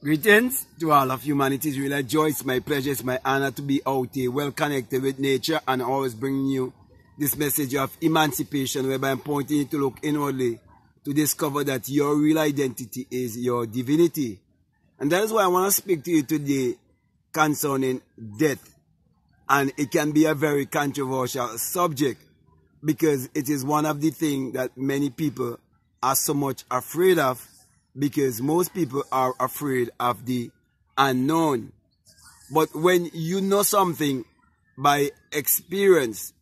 Greetings to all of humanity. It's really a joy, it's my pleasure, it's my honor to be out here, well connected with nature and always bringing you this message of emancipation, whereby I'm pointing you to look inwardly to discover that your real identity is your divinity. And that is why I want to speak to you today concerning death. And it can be a very controversial subject because it is one of the things that many people are so much afraid of, because most people are afraid of the unknown. But when you know something by experience,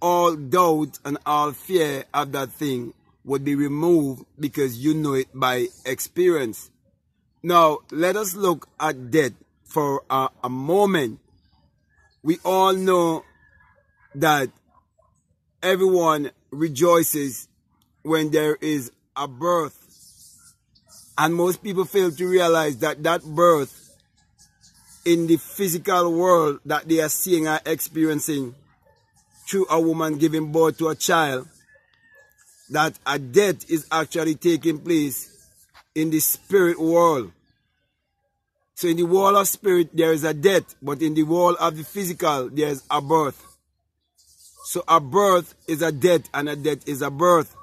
all doubt and all fear of that thing would be removed because you know it by experience. Now, let us look at death for a moment. We all know that everyone rejoices when there is a birth. And most people fail to realize that that birth in the physical world that they are seeing or experiencing through a woman giving birth to a child, that a death is actually taking place in the spirit world. So in the world of spirit, there is a death, but in the world of the physical, there is a birth. So a birth is a death, and a death is a birth.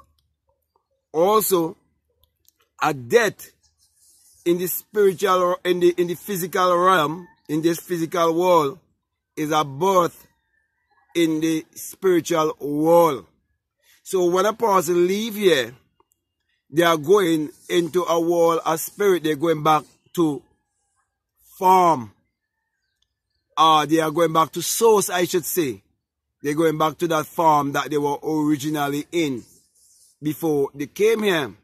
Also, a death in the spiritual, in the physical realm, in this physical world, is a birth in the spiritual world. So when a person leave here, they are going into a world of spirit. They're going back to form. They are going back to source, I should say. They're going back to that form that they were originally in before they came here.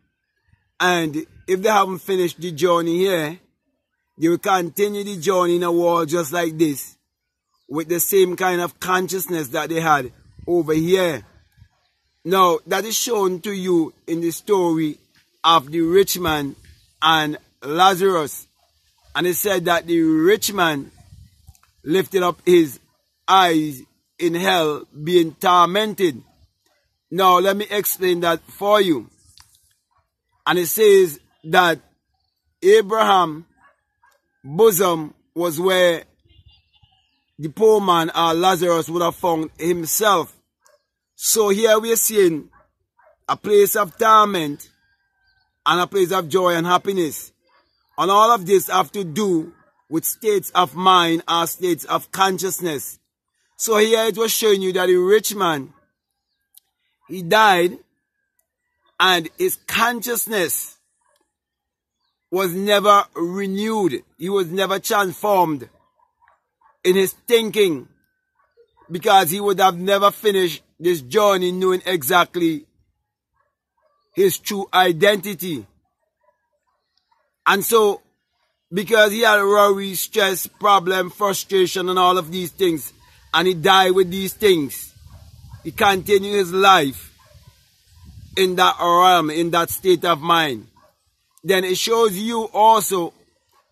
And if they haven't finished the journey here, they will continue the journey in a world just like this, with the same kind of consciousness that they had over here. Now, that is shown to you in the story of the rich man and Lazarus. And it said that the rich man lifted up his eyes in hell, being tormented. Now, let me explain that for you. And it says that Abraham's bosom was where the poor man or Lazarus would have found himself. So here we are seeing a place of torment and a place of joy and happiness. And all of this have to do with states of mind or states of consciousness. So here it was showing you that the rich man, he died, and his consciousness was never renewed. He was never transformed in his thinking, because he would have never finished this journey knowing exactly his true identity. And so, because he had worry, stress, problem, frustration, and all of these things, and he died with these things, he continued his life in that realm, in that state of mind. Then it shows you also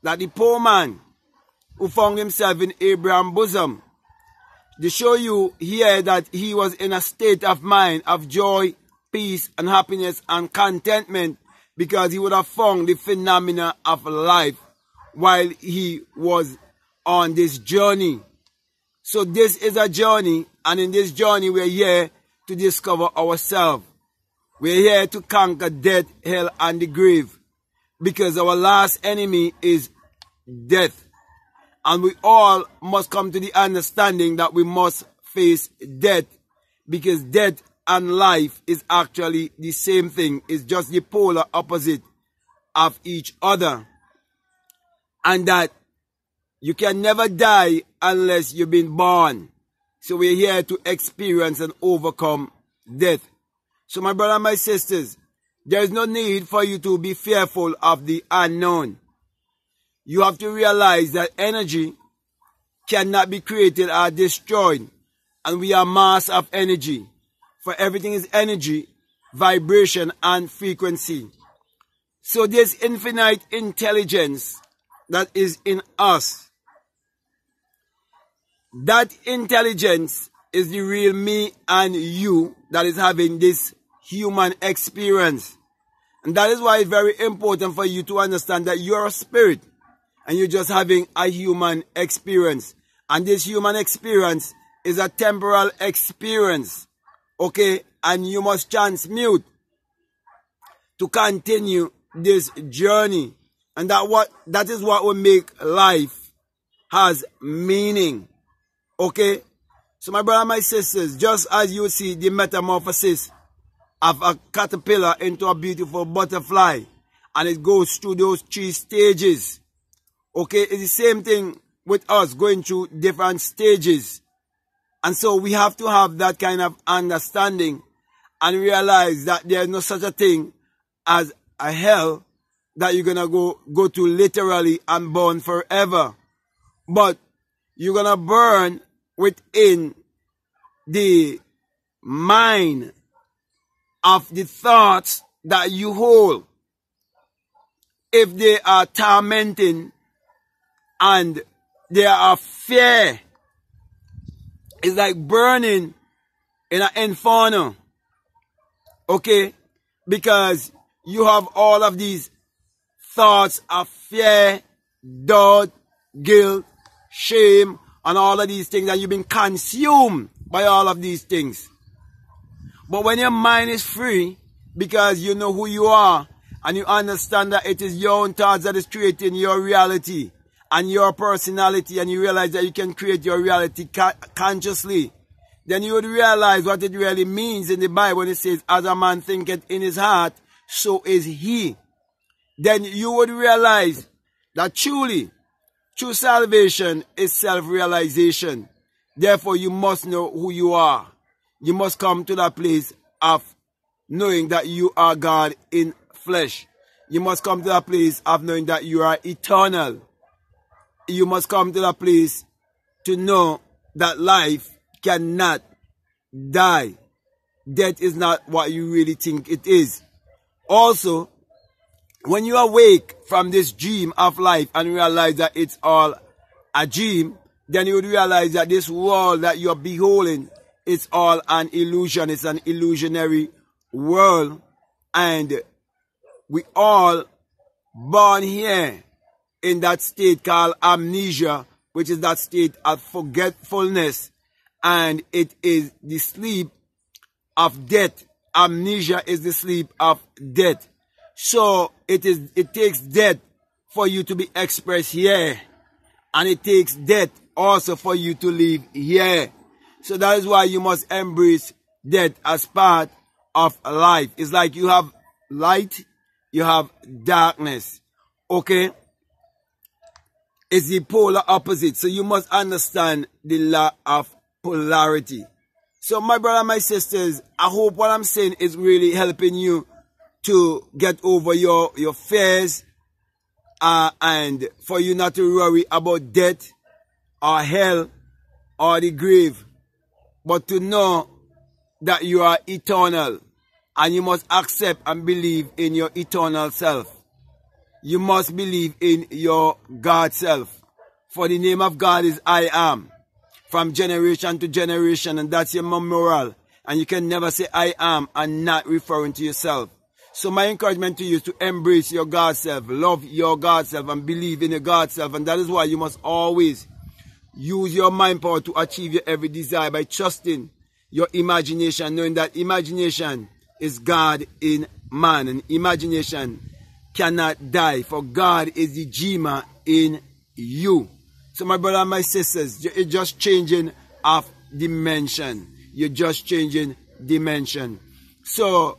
that the poor man who found himself in Abraham's bosom, they show you here that he was in a state of mind of joy, peace, and happiness and contentment, because he would have found the phenomena of life while he was on this journey. So this is a journey, and in this journey we're here to discover ourselves. We're here to conquer death, hell, and the grave, because our last enemy is death. And we all must come to the understanding that we must face death, because death and life is actually the same thing. It's just the polar opposite of each other. And that you can never die unless you've been born. So we're here to experience and overcome death. So my brother and my sisters, there is no need for you to be fearful of the unknown. You have to realize that energy cannot be created or destroyed. And we are mass of energy. For everything is energy, vibration, and frequency. So there's infinite intelligence that is in us. That intelligence is the real me and you that is having this human experience. And that is why it's very important for you to understand that you are a spirit. and you're just having a human experience. And this human experience is a temporal experience. Okay? And you must transmute to continue this journey. And that is what will make life has meaning. Okay? So my brother and my sisters, just as you see the metamorphosis of a caterpillar into a beautiful butterfly, and it goes through those 3 stages. Okay? It's the same thing with us, going through different stages. And so we have to have that kind of understanding and realize that there is no such a thing as a hell that you're going to go to literally and burn forever. But you're going to burn within the mind of the thoughts that you hold. If they are tormenting and they are fear, it's like burning in an inferno. Okay? Because you have all of these thoughts of fear, doubt, guilt, shame, and all of these things, and you've been consumed by all of these things. But when your mind is free, because you know who you are, and you understand that it is your own thoughts that is creating your reality and your personality, and you realize that you can create your reality consciously, then you would realize what it really means in the Bible when it says, as a man thinketh in his heart, so is he. Then you would realize that truly, true salvation is self-realization. Therefore, you must know who you are. You must come to that place of knowing that you are God in flesh. You must come to that place of knowing that you are eternal. You must come to that place to know that life cannot die. Death is not what you really think it is. Also, when you awake from this dream of life and realize that it's all a dream, then you would realize that this world that you're beholding is all an illusion. It's an illusionary world. And we all born here in that state called amnesia, which is that state of forgetfulness. And it is the sleep of death. Amnesia is the sleep of death. So it takes death for you to be expressed here. And it takes death also for you to live here. So that is why you must embrace death as part of life. It's like you have light, you have darkness. Okay? It's the polar opposite. So you must understand the law of polarity. So my brother and my sisters, I hope what I'm saying is really helping you to get over your fears, and for you not to worry about death or hell or the grave, but to know that you are eternal, and you must accept and believe in your eternal self. You must believe in your God self. For the name of God is I am, from generation to generation, and that's your memorial. And you can never say I am and not referring to yourself. So my encouragement to you is to embrace your God self, love your God self, and believe in your God self. And that is why you must always use your mind power to achieve your every desire by trusting your imagination, knowing that imagination is God in man, and imagination cannot die, for God is the dreamer in you. So my brother and my sisters, you're just changing of dimension. You're just changing dimension. So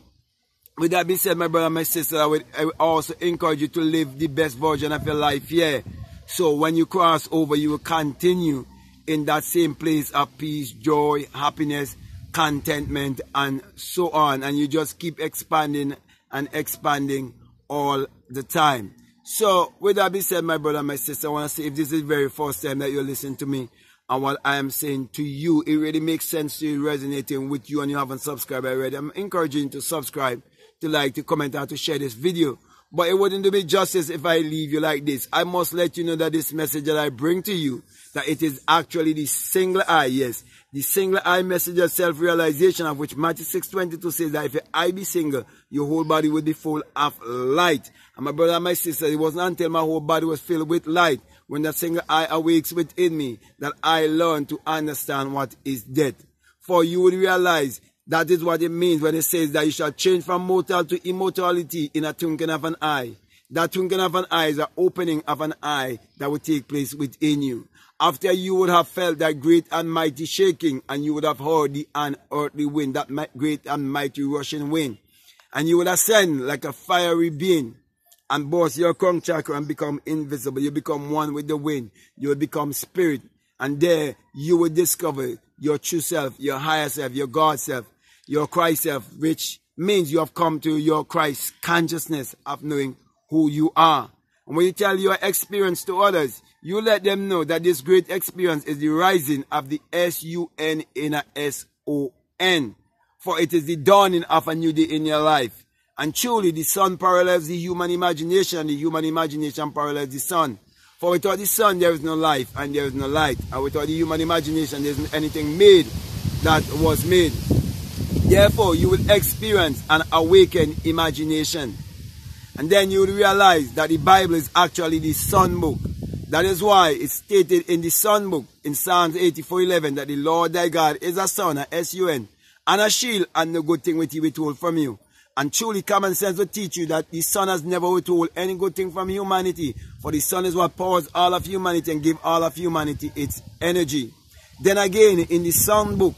with that being said, my brother and my sister, I would also encourage you to live the best version of your life here. So when you cross over, you will continue in that same place of peace, joy, happiness, contentment, and so on. And you just keep expanding and expanding all the time. So with that being said, my brother and my sister, I want to say, if this is the very first time that you're listening to me and what I am saying to you, it really makes sense to you, resonating with you, and you haven't subscribed already, I'm encouraging you to subscribe, to like, to comment, and to share this video. But it wouldn't do me justice if I leave you like this. I must let you know that this message that I bring to you, that it is actually the single eye, yes, the single eye message of self-realization, of which Matthew 6:22 says that if your eye be single, your whole body will be full of light. And my brother and my sister, it wasn't until my whole body was filled with light, when that single eye awakes within me, that I learned to understand what is death. For you will realize that is what it means when it says that you shall change from mortal to immortality in a twinkling of an eye. That twinkling of an eye is the opening of an eye that will take place within you. After you would have felt that great and mighty shaking, and you would have heard the unearthly wind, that great and mighty rushing wind, and you would ascend like a fiery being and burst your crown chakra and become invisible. You become one with the wind. You will become spirit, and there you will discover your true self, your higher self, your God self, your Christ self, which means you have come to your Christ consciousness of knowing who you are. And when you tell your experience to others, you let them know that this great experience is the rising of the S-U-N in a S-O-N. For it is the dawning of a new day in your life. And truly the sun parallels the human imagination, and the human imagination parallels the sun. For without the sun there is no life and there is no light. And without the human imagination there isn't anything made that was made. Therefore, you will experience an awakened imagination. And then you will realize that the Bible is actually the sun book. That is why it's stated in the sun book in Psalms 84:11 that the Lord thy God is a sun, a S-U-N, and a shield, and no good thing will he withhold from you. And truly common sense will teach you that the sun has never withhold any good thing from humanity. For the sun is what powers all of humanity and gives all of humanity its energy. Then again, in the sun book,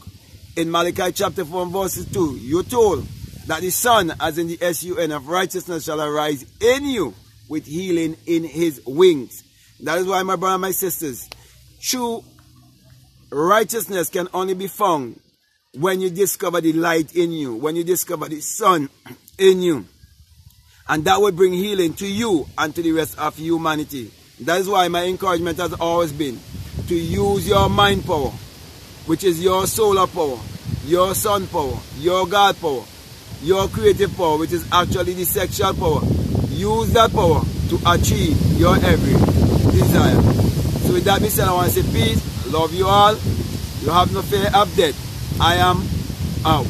in Malachi chapter 4 verses 2, you're told that the sun, as in the S-U-N of righteousness, shall arise in you with healing in his wings. That is why, my brother and my sisters, true righteousness can only be found when you discover the light in you, when you discover the sun in you. And that will bring healing to you and to the rest of humanity. That is why my encouragement has always been to use your mind power, which is your solar power, your sun power, your God power, your creative power, which is actually the sexual power. Use that power to achieve your every desire. So with that being said, I want to say peace, love you all. You have no fear of death. I am out.